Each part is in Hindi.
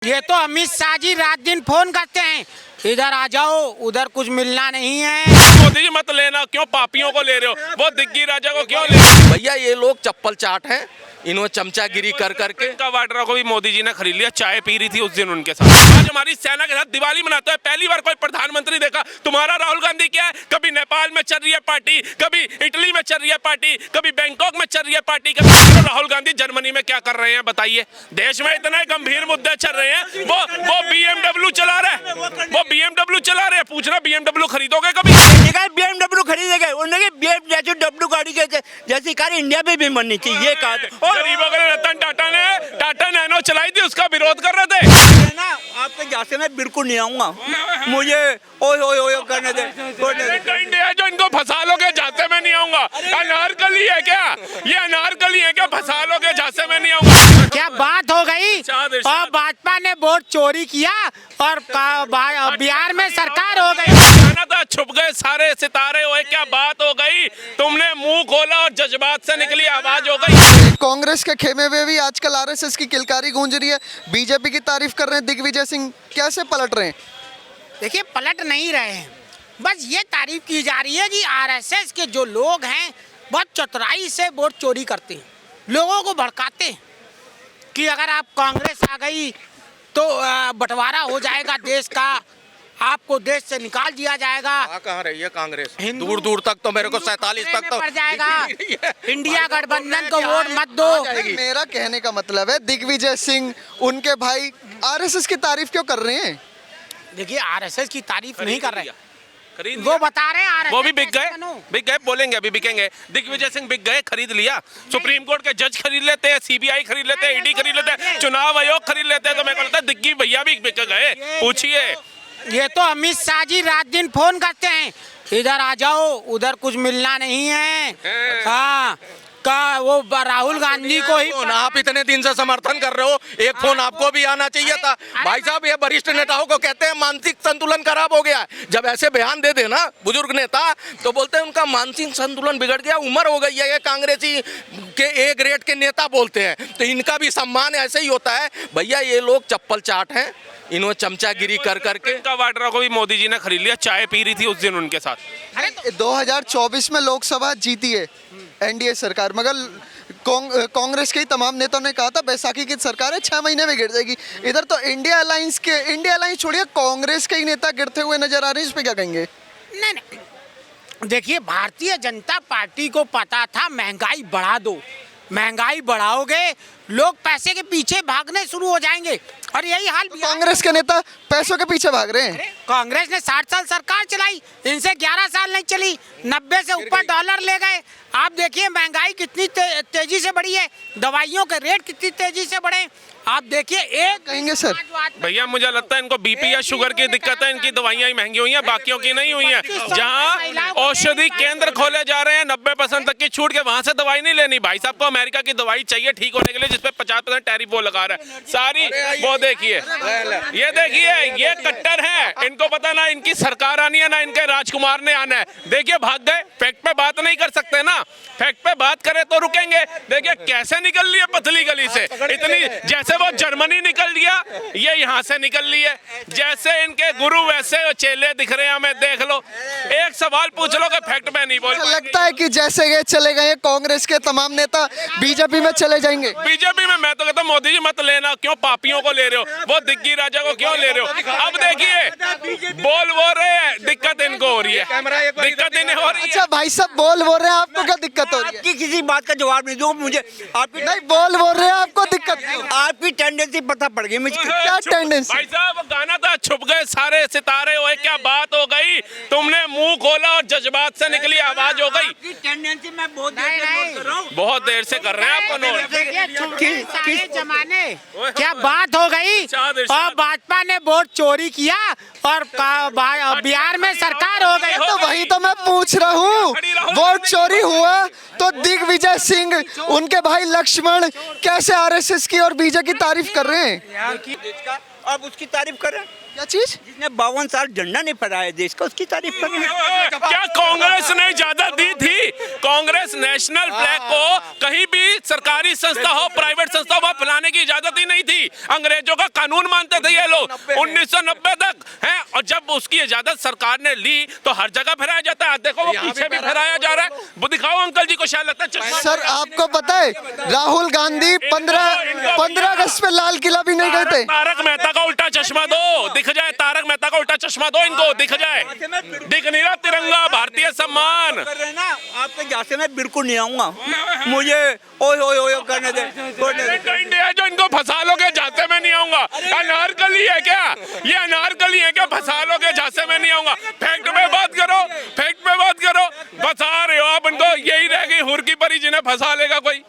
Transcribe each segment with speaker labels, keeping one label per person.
Speaker 1: ये तो अमित शाह जी रात दिन फोन करते हैं, इधर आ जाओ, उधर कुछ मिलना नहीं है।
Speaker 2: मोदी जी मत लेना, क्यों पापियों को ले रहे हो? वो दिग्गी राजा को क्यों ले रहे हो?
Speaker 3: भैया ये लोग चप्पल चाट हैं, इन्होंने चमचागिरी कर करके
Speaker 2: का वाड्रा को भी मोदी जी ने खरीद लिया, चाय पी रही थी उस दिन उनके साथ। आज हमारी सेना के साथ दिवाली मनाता है, पहली बार कोई प्रधानमंत्री देखा। तुम्हारा राहुल गांधी क्या है, कभी नेपाल में चल रही है पार्टी, कभी इटली में चल रही है पार्टी, कभी बैंकॉक में चल रही है पार्टी, कभी राहुल गांधी जर्मनी में क्या कर रहे हैं बताइए? देश में इतने गंभीर मुद्दे चल रहे हैं, वो BMW चला रहे हैं, वो BMW चला रहे हैं। पूछना BMW खरीदोगे कभी?
Speaker 4: BMW खरीदेंगे, उन्होंने BMW गाड़ी जैसी कार इंडिया में भी बननी चाहिए, ये कहा।
Speaker 2: गरीबों के लिए रतन टाटा नैनो चलाई थी, उसका विरोध कर रहे थे।
Speaker 4: ना आपके झांसे में बिल्कुल नहीं आऊंगा, मुझे ओए करने दे।
Speaker 2: इंडिया जो इनको फंसा लोगे झांसे में नहीं आऊंगा। अनारकली है क्या ये? अनारकली है क्या? फंसा लोगे झांसे में नहीं आऊंगा।
Speaker 1: क्या बात हो गई? और भाजपा ने वोट चोरी किया और बिहार में सरकार हो गई।
Speaker 2: था, छुप गए सारे सितारे हुए, क्या बात हो गई? तुमने मुंह खोला और जज्बात से निकली आवाज हो गई।
Speaker 5: कांग्रेस के खेमे में भी आजकल आरएसएस की किलकारी गूंज रही है, बीजेपी की तारीफ कर रहे हैं दिग्विजय सिंह, कैसे पलट रहे हैं?
Speaker 1: देखिए, पलट नहीं रहे हैं, बस ये तारीफ की जा रही है कि आरएसएस के जो लोग हैं बहुत चतुराई से वोट चोरी करते हैं, लोगों को भड़काते हैं कि अगर आप कांग्रेस आ गई तो बंटवारा हो जाएगा देश का, आपको देश से निकाल दिया जाएगा।
Speaker 3: कहाँ रही है कांग्रेस? दूर दूर तक तो मेरे को 47 तक तो
Speaker 1: पड़ जाएगा। इंडिया गठबंधन को वोट मत दो।
Speaker 5: मेरा कहने का मतलब है दिग्विजय सिंह उनके भाई आरएसएस की तारीफ क्यों कर रहे हैं?
Speaker 1: देखिए, आरएसएस की तारीफ नहीं कर रहे,
Speaker 2: खरीद
Speaker 1: वो बता रहे हैं
Speaker 2: वो भी बिक गए, बोलेंगे अभी बिकेंगे। दिग्विजय सिंह बिक गए, खरीद लिया। सुप्रीम कोर्ट के जज खरीद लेते हैं, सीबीआई खरीद लेते हैं, ईडी खरीद लेते हैं, चुनाव आयोग खरीद लेते हैं, तो मेरे को लगता है दिग्गी भैया भी बिक गए। पूछिए,
Speaker 1: ये तो अमित शाह जी रात दिन फोन करते हैं, इधर आ जाओ, उधर कुछ मिलना नहीं है। हाँ, का वो राहुल गांधी को ही
Speaker 3: आप इतने दिन से समर्थन कर रहे हो, एक फोन आपको भी आना चाहिए था। भाई साहब, ये वरिष्ठ नेताओं को कहते हैं मानसिक संतुलन खराब हो गया। जब ऐसे बयान दे देना बुजुर्ग नेता तो बोलते हैं उनका मानसिक संतुलन बिगड़ गया, उम्र हो गई है। ये कांग्रेसी के ए ग्रेड के नेता बोलते हैं, तो इनका भी सम्मान ऐसे ही होता है। भैया ये लोग चप्पल चाट हैं, इन्होंने चमचागिरी कर करके
Speaker 2: का वाड्रा को भी मोदी जी ने खरीद लिया, चाय पी रही थी उस दिन उनके साथ।
Speaker 5: 2024 में लोकसभा जीती है एनडीए सरकार, मगर कांग्रेस के ही तमाम नेताओं ने कहा था बैसाखी की सरकार है 6 महीने में गिर जाएगी। इधर तो इंडिया अलायंस छोड़िए, कांग्रेस के ही नेता गिरते हुए नजर आ रहे हैं, इस पे क्या कहेंगे?
Speaker 1: नहीं, देखिए, भारतीय जनता पार्टी को पता था महंगाई बढ़ा दो, महंगाई बढ़ाओगे लोग पैसे के पीछे भागने शुरू हो जाएंगे, और यही हाल
Speaker 5: कांग्रेस के नेता पैसों के पीछे भाग रहे हैं।
Speaker 1: कांग्रेस ने 60 साल सरकार चलाई, इनसे 11 साल नहीं चली, 90 से ऊपर डॉलर ले गए। आप देखिए महंगाई कितनी तेजी से बढ़ी है, दवाइयों के रेट कितनी तेजी से बढ़े। आप देखिए, एक
Speaker 5: कहेंगे सर
Speaker 2: भैया, मुझे लगता है इनको बीपी या शुगर की दिक्कत है, इनकी दवाइयां ही महंगी हुई हैं, बाकियों की नहीं हुई हैं। जहां औषधि केंद्र खोले जा रहे हैं 90% तक की छूट के, वहां से दवाई नहीं लेनी। भाई साहब को अमेरिका की दवाई चाहिए ठीक होने के लिए, जिसपे 50% टैरिफ वो लगा रहा है सारी। वो देखिए, ये देखिए, ये कट्टर है, इनको पता ना इनकी सरकार आनी है ना इनके राजकुमार ने आना है। देखिए भाग गए, फैक्ट पे बात नहीं कर सकते ना, फैक्ट पे बात करें तो रुकेंगे। देखिए कैसे निकल ली है पतली गली से, इतनी जैसे वो जर्मनी निकल गया, ये यहाँ से निकल ली है। जैसे इनके गुरु वैसे चेले दिख रहे हैं हमें, देख लो। एक सवाल पूछ लो कि फैक्ट पे नहीं बोल।
Speaker 5: लगता है कि जैसे ये चले गए कांग्रेस के तमाम नेता बीजेपी में चले जाएंगे।
Speaker 2: बीजेपी में मैं तो कहता हूँ मोदी जी मत लेना, क्यों पापियों को ले रहे हो? वो दिग्गी राजा को क्यों ले रहे हो? अब देखिए बोल रहे हैं, दिक्कत इनको हो रही है, दिक्कत इन्हें हो रही है।
Speaker 5: अच्छा भाई साहब, बोल रहे हैं, आपको क्या दिक्कत हो रही है?
Speaker 4: आपकी किसी बात का जवाब नहीं दूंगा मुझे, आपकी
Speaker 5: नहीं बोल रहे हैं, आपको दिक्कत?
Speaker 4: आपकी टेंडेंसी पता पड़ गई मुझे।
Speaker 5: क्या टेंडेंसी?
Speaker 2: भाई साहब वो गाना था, छुप गए सारे सितारे हुए, क्या बात हो गई? तुमने मुंह खोला और जज्बात से निकली आवाज हो गई।
Speaker 4: आपकी टेंडेंसी मैं बहुत देर से नोट कर रहा हूँ,
Speaker 2: बहुत देर से कर रहे हैं आप नोट।
Speaker 1: सारे जमाने क्या बात हो गई? और भाजपा ने वोट चोरी किया और बिहार में सरकार हो गई।
Speaker 5: तो वही तो मैं पूछ रहा हूँ, वोट चोरी हुआ तो दिग्विजय सिंह उनके भाई लक्ष्मण कैसे आरएसएस की और बीजेपी की तारीफ कर रहे हैं?
Speaker 4: आप उसकी तारीफ करें।
Speaker 5: क्या चीज?
Speaker 4: जिसने 52 साल झंडा नहीं फहराया देश का, उसकी तारीफ कर रहे हैं।
Speaker 2: क्या कांग्रेस ने इजाजत दी थी? कांग्रेस नेशनल फ्लैग को कहीं भी सरकारी संस्था हो, प्राइवेट संस्था हो, फैलाने की इजाजत ही नहीं थी। अंग्रेजों का कानून मानते थे ये लोग 1990 तक है, और जब उसकी इजाजत सरकार ने ली तो हर जगह फहराया जाता है। देखो वो पीछे भी फहराया जा रहा है, वो दिखाओ अंकल जी को, शायद लगता है चश्मा।
Speaker 5: सर आपको पता है राहुल गांधी 15 अगस्त पे लाल किला भी नहीं गए थे।
Speaker 2: तारक मेहता का उल्टा चश्मा दो, दिख जाए। तारक मेहता का उल्टा चश्मा दो इनको, दिख जाए। दिख नहीं रहा तिरंगा, भारतीय सम्मान।
Speaker 4: कर रहे हैं ना, आपके झांसे में बिल्कुल नहीं आऊंगा, मुझे ओए ओए ओए करने दे।
Speaker 2: इंडिया जो इनको फंसा लोगे झांसे में नहीं आऊंगा। अनारकली है क्या ये? अनारकली है क्या? फंसा लोगे झांसे में नहीं आऊंगा। फैक्ट में बात करो, फैक्ट में बात करो। फंसा रहे हो आप इनको, यही रह गई हुर की परी, जिन्हें फंसा लेगा कोई।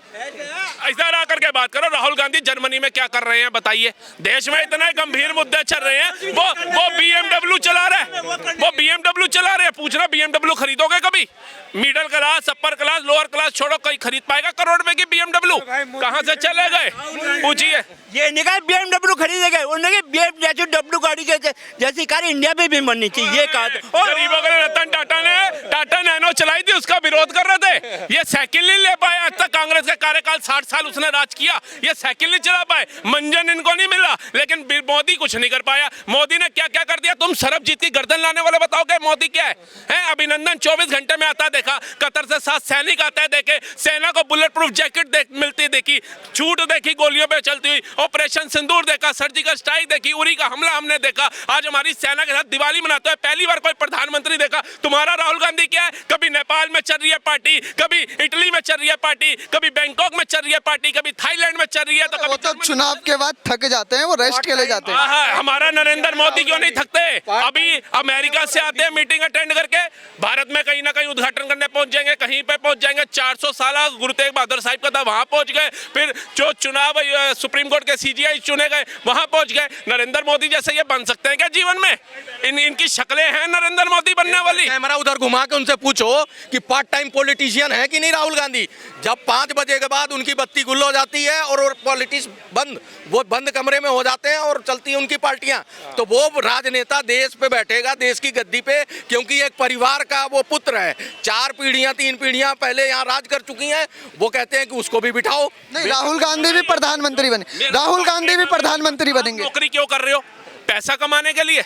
Speaker 2: ऐसा रहा करके बात करो। राहुल गांधी जर्मनी में क्या कर रहे हैं बताइए? देश में इतने गंभीर मुद्दे चल रहे हैं, वो BMW चला रहे हैं, वो BMW चला रहे हैं। पूछना BMW खरीदोगे कभी? Middle class, upper class, lower class छोड़ो, कोई खरीद पाएगा करोड़ रुपए की BMW? कहां से चले गए पूछिए।
Speaker 4: ये निकाय BMW खरीदेंगे, उन्होंने BMW गाड़ी के जैसी कार इंडिया में भी बननी चाहिए, ये कहा।
Speaker 2: गरीबों के रतन टाटा नैनो चलाई थी, उसका विरोध कर रहे थे। ये साइकिल नहीं ले पाए आज तक। कांग्रेस का कार्यकाल 60 साल उसने राज किया, ये साइकिल नहीं चला पाए। मंजन इनको नहीं मिला, लेकिन मोदी कुछ नहीं कर पाया। मोदी ने क्या क्या कर दिया? तुम सरबजीत की गर्दन लाने वाले बताओ कि मोदी क्या है? अभिनंदन 24 घंटे में आता देखा, कतर से 7 सैनिक आता है देखे, सेना को बुलेट प्रूफ जैकेट मिलती देखी, छूट देखी गोलियों पे चलती हुई, ऑपरेशन सिंदूर देखा, सर्जिकल स्ट्राइक देखी, उरी का हमला हमने देखा। आज हमारी सेना के साथ दिवाली मनाते हैं, पहली बार कोई प्रधानमंत्री देखा। तुम्हारा राहुल गांधी क्या है? कभी नेपाल में चल रही है पार्टी, कभी इटली में चल रही है पार्टी, कभी बैंकॉक में चल रही है पार्टी, कभी थाईलैंड में चल रही है, तो
Speaker 5: वो तो चुनाव के बाद थक जाते हैं, वो रेस्ट के लिए जाते हैं।
Speaker 2: हमारा नरेंद्र मोदी क्यों नहीं थकते? अभी अमेरिका से आते हैं मीटिंग अटेंड करके, भारत में कहीं ना कहीं उद्घाटन करने पहुंच जाएंगे, कहीं पे पहुंच जाएंगे। 400 साल गुरु तेग बहादुर साहिब का था, वहां पहुंच गए। फिर जो चुनाव सुप्रीम कोर्ट के CGI चुने गए, वहां पहुंच गए। नरेंद्र मोदी जैसे ये बन सकते हैं क्या जीवन में? इनकी शक्लें हैं नरेंद्र मोदी बनने वाली।
Speaker 3: कैमरा उधर घुमा के उनसे पूछो कि पार्ट टाइम पॉलिटिशियन है कि नहीं राहुल गांधी। जब 5 बजे के बाद उनकी बत्ती गुल हो जाती है और पॉलिटिक्स बंद, वो बंद कमरे में हो जाते हैं और चलती है उनकी पार्टियां, तो वो राजनेता देश पे बैठेगा, देश की गद्दी पे, क्योंकि एक परिवार का वो पुत्र है। 4 पीढ़ियां 3 पीढ़ियां पहले यहाँ राज कर चुकी हैं। वो कहते हैं कि उसको भी बिठाओ।
Speaker 5: नहीं, राहुल गांधी भी प्रधानमंत्री बने, राहुल गांधी भी प्रधानमंत्री बनेंगे।
Speaker 2: नौकरी क्यों कर रहे हो? पैसा कमाने के लिए,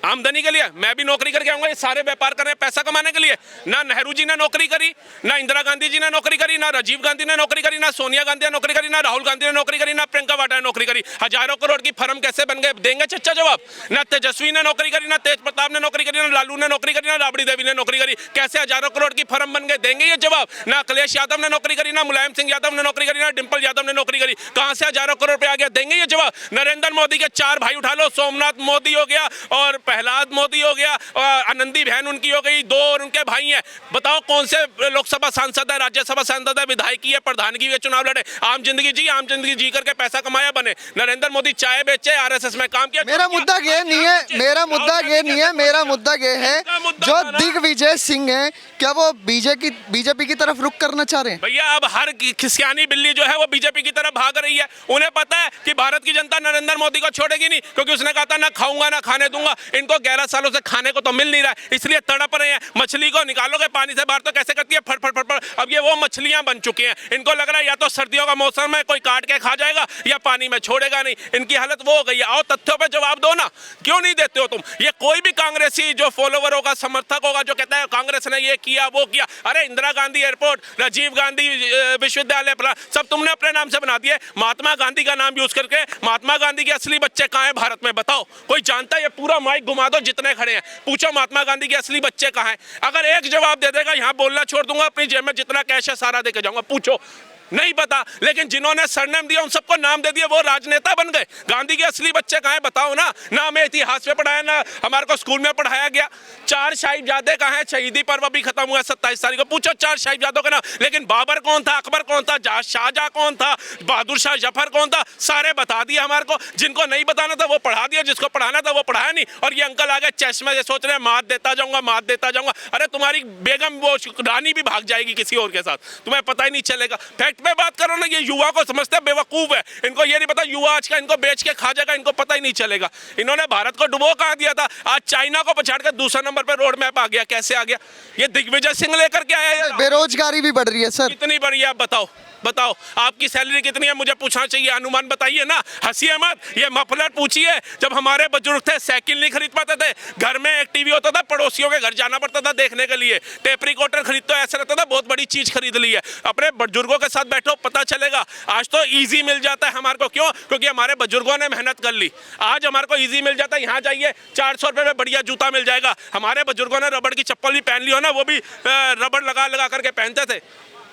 Speaker 2: आमदनी के लिए। मैं भी नौकरी करके आऊंगा, ये सारे व्यापार कर रहे हैं पैसा कमाने के लिए। ना नेहरू जी ने नौकरी करी, ना इंदिरा गांधी जी ने नौकरी करी, ना राजीव गांधी ने नौकरी करी, ना सोनिया गांधी ने नौकरी करी, ना राहुल गांधी ने नौकरी करी, ना प्रियंका वाड्रा ने नौकरी करी। हजारों करोड़ की फर्म कैसे बन गए? देंगे चच्चा जवाब। ना तेजस्वी ने नौकरी करी, ना तेज प्रताप ने नौकरी करी, ना लालू ने नौकरी करी, ना राबड़ी देवी ने नौकरी करी। कैसे हजारों करोड़ की फर्म बन गए? देंगे ये जवाब। ना अखिलेश यादव ने नौकरी करी, ना मुलायम सिंह यादव ने नौकरी करी, ना डिंपल यादव ने नौकरी करी। कहां से हजारों करोड़ पे आ गया? देंगे ये जवाब। नरेंद्र मोदी के 4 भाई उठा लो, सोमनाथ मोदी हो गया और प्रहलाद मोदी हो गया, और आनंदी बहन उनकी हो गई, 2 और उनके भाई हैं। बताओ कौन से लोकसभा सांसद है, राज्यसभा सांसद है, विधायकी है, प्रधानगी के चुनाव लड़े? आम जिंदगी जी करके पैसा कमाया बने। नरेंद्र मोदी चाय बेचे, RSS में काम किया।
Speaker 5: मेरा मुद्दा ये नहीं है, मेरा मुद्दा ये है जो दिग्विजय सिंह है, क्या वो बीजेपी की तरफ रुख करना चाह रहे हैं?
Speaker 2: भैया अब हर खिसियानी बिल्ली जो है वो बीजेपी की तरफ भाग रही है। उन्हें पता है कि भारत की जनता नरेंद्र मोदी को छोड़ेगी नहीं, क्योंकि उसने कहा था ना खाऊंगा ना खाने दूंगा। इनको 11 सालों से खाने को तो मिल नहीं रहा है, इसलिए तड़प रहे हैं। मछली को निकालोगे पानी से बाहर तो कैसे करती है? फट फट फट फट। अब ये वो मछलियां बन चुकी हैं। इनको लग रहा है या तो सर्दियों का मौसम है, कोई काट के खा जाएगा, या पानी में छोड़ेगा नहीं। इनकी हालत वो हो गई है। आओ तथ्यों पे जवाब दो ना, क्यों नहीं देते हो तुम? ये कोई भी कांग्रेसी जो फॉलोवर होगा, समर्थक होगा, जो कहता है कांग्रेस ने ये किया वो किया, अरे इंदिरा गांधी एयरपोर्ट, राजीव गांधी विश्वविद्यालय, सब तुमने अपने नाम से बना दिए। महात्मा गांधी का नाम यूज करके। महात्मा गांधी के असली बच्चे कहाँ हैं भारत में? बताओ, कोई जानता है? ये पूरा माइक घुमा दो, जितने खड़े हैं, पूछो महात्मा गांधी के असली बच्चे कहाँ हैं? अगर एक जवाब दे देगा, यहाँ बोलना छोड़ दूंगा, अपनी जेब में जितना कैश है सारा देके जाऊंगा। पूछो, नहीं पता। लेकिन जिन्होंने सरनेम दिया उन सबको नाम दे दिया, वो राजनेता बन गए। गांधी के असली बच्चे कहाँ हैं? बताओ ना। ना हमें इतिहास में पढ़ाया, ना हमारे को स्कूल में पढ़ाया गया। 4 साहिबजादे कहाँ हैं? शहीदी पर्व अभी खत्म हुआ 27 तारीख को, पूछो 4 साहिबजादों का नाम। लेकिन बाबर कौन था, अकबर कौन था, शाहजहां कौन था, बहादुर शाह जफर कौन था, सारे बता दिए हमारे को। जिनको नहीं बताना था वो पढ़ा दिया, जिसको पढ़ाना था वो पढ़ाया नहीं। और ये अंकल आ गए चश्मे से, सोच रहे हैं मात देता जाऊंगा, मात देता जाऊंगा। अरे तुम्हारी बेगम वो रानी भी भाग जाएगी किसी और के साथ, तुम्हें पता ही नहीं चलेगा। फैक्ट फैक्ट पे बात करो ना। ये युवा को समझते हैं बेवकूफ है, इनको ये नहीं पता युवा आज का इनको बेच के खा जाएगा, इनको पता ही नहीं चलेगा। इन्होंने भारत को डुबो कहाँ दिया था, आज चाइना को पछाड़ कर दूसरा नंबर पे रोड मैप आ गया। कैसे आ गया? ये दिग्विजय सिंह लेकर के आया है।
Speaker 5: बेरोजगारी भी बढ़ रही है सर।
Speaker 2: कितनी बढ़िया, बताओ बताओ आपकी सैलरी कितनी है, मुझे पूछना चाहिए, अनुमान बताइए ना, हंसिए मत। ये मफलर पूछिए, जब हमारे बुजुर्ग थे साइकिल नहीं खरीद पाते थे, घर में एक टीवी होता था, पड़ोसियों के घर जाना पड़ता था देखने के लिए, टेप रिकॉर्डर खरीद तो ऐसा रहता था बहुत बड़ी चीज खरीद ली है। अपने बुजुर्गों के साथ बैठो पता चलेगा। आज तो ईजी मिल जाता है हमारे को, क्यों? क्योंकि हमारे बुजुर्गों ने मेहनत कर ली। आज हमारे को ईजी मिल जाता है, यहाँ जाइए 400 रुपये में बढ़िया जूता मिल जाएगा। हमारे बुजुर्गों ने रबड़ की चप्पल भी पहन ली हो ना, वो भी रबड़ लगा लगा करके पहनते थे।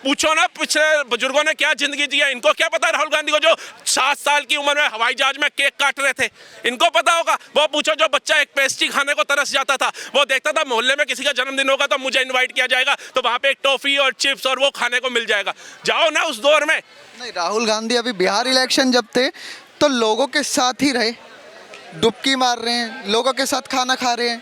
Speaker 2: पूछो ना पिछले बुजुर्गों ने क्या जिंदगी जी है, इनको क्या पता राहुल गांधी को जो 7 साल की उम्र में हवाई जहाज में केक काट रहे थे, इनको पता होगा? वो पूछो जो बच्चा एक पेस्ट्री खाने को तरस जाता था, वो देखता था मोहल्ले में किसी का जन्मदिन होगा तो मुझे इनवाइट किया जाएगा, तो वहां पे एक टॉफी और चिप्स और वो खाने को मिल जाएगा। जाओ ना उस दौर में।
Speaker 5: नहीं, राहुल गांधी अभी बिहार इलेक्शन जब थे तो लोगों के साथ ही रहे, डुबकी मार रहे हैं, लोगों के साथ खाना खा रहे हैं।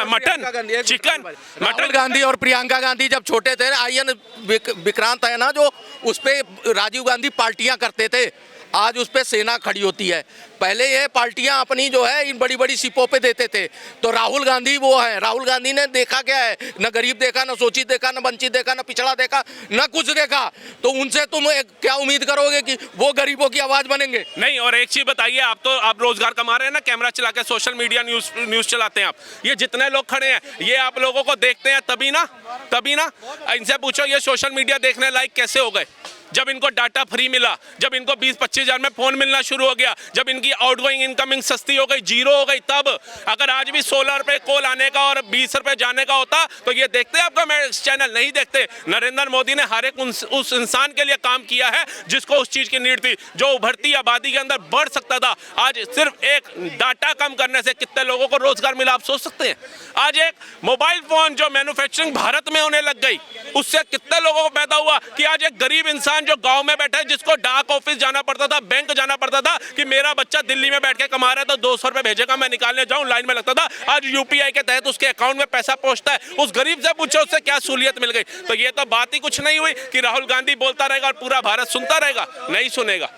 Speaker 2: Mutton chicken.
Speaker 3: राहुल गांधी और प्रियंका गांधी जब छोटे थे, आयन विक्रांत है ना जो, उस पे राजीव गांधी पार्टियां करते थे, आज उस पे सेना खड़ी होती है। पहले ये पार्टियां अपनी जो है इन बड़ी बड़ी सिपों पे देते थे, तो राहुल गांधी वो है। राहुल गांधी ने देखा क्या है, न गरीब देखा, न शोषित देखा, न वंचित देखा, न पिछड़ा देखा, न कुछ देखा। तो उनसे तुम क्या उम्मीद करोगे कि वो गरीबों की आवाज बनेंगे?
Speaker 2: नहीं। और एक चीज बताइए, आप रोजगार कमा रहे हैं ना, कैमरा चला के सोशल मीडिया न्यूज चलाते हैं आप, ये जितने लोग खड़े हैं ये आप लोगों को देखते हैं तभी ना। इनसे पूछो ये सोशल मीडिया देखने लायक कैसे हो गए? जब इनको डाटा फ्री मिला, जब इनको 20-25 हज़ार में फोन मिलना शुरू हो गया, जब इनकी आउटगोइंग इनकमिंग सस्ती हो गई, जीरो हो गई, तब। अगर आज भी 16 रुपए कॉल आने का और 20 रुपए जाने का होता तो ये देखते आपका मैं चैनल नहीं देखते। नरेंद्र मोदी ने हर एक उस इंसान के लिए काम किया है जिसको उस चीज की नीड थी, जो उभरती आबादी के अंदर बढ़ सकता था। आज सिर्फ एक डाटा कम करने से कितने लोगों को रोजगार मिला आप सोच सकते हैं? आज एक मोबाइल फोन जो मैन्युफैक्चरिंग भारत में होने लग गई, उससे कितने लोगों को पैदा हुआ कि आज एक गरीब इंसान जो गांव में बैठा है, जिसको डाक ऑफिस जाना पड़ता था, बैंक जाना पड़ता था कि मेरा बच्चा दिल्ली में बैठ के कमा रहा है तो 200 रुपए भेजेगा, मैं निकालने जाऊं, लाइन में लगता था। आज यूपीआई के तहत उसके अकाउंट में पैसा पहुंचता है। उस गरीब से पूछो उससे क्या सहूलियत मिल गई। तो ये तो बात ही कुछ नहीं हुई कि राहुल गांधी बोलता रहेगा और पूरा भारत सुनता रहेगा, नहीं सुनेगा।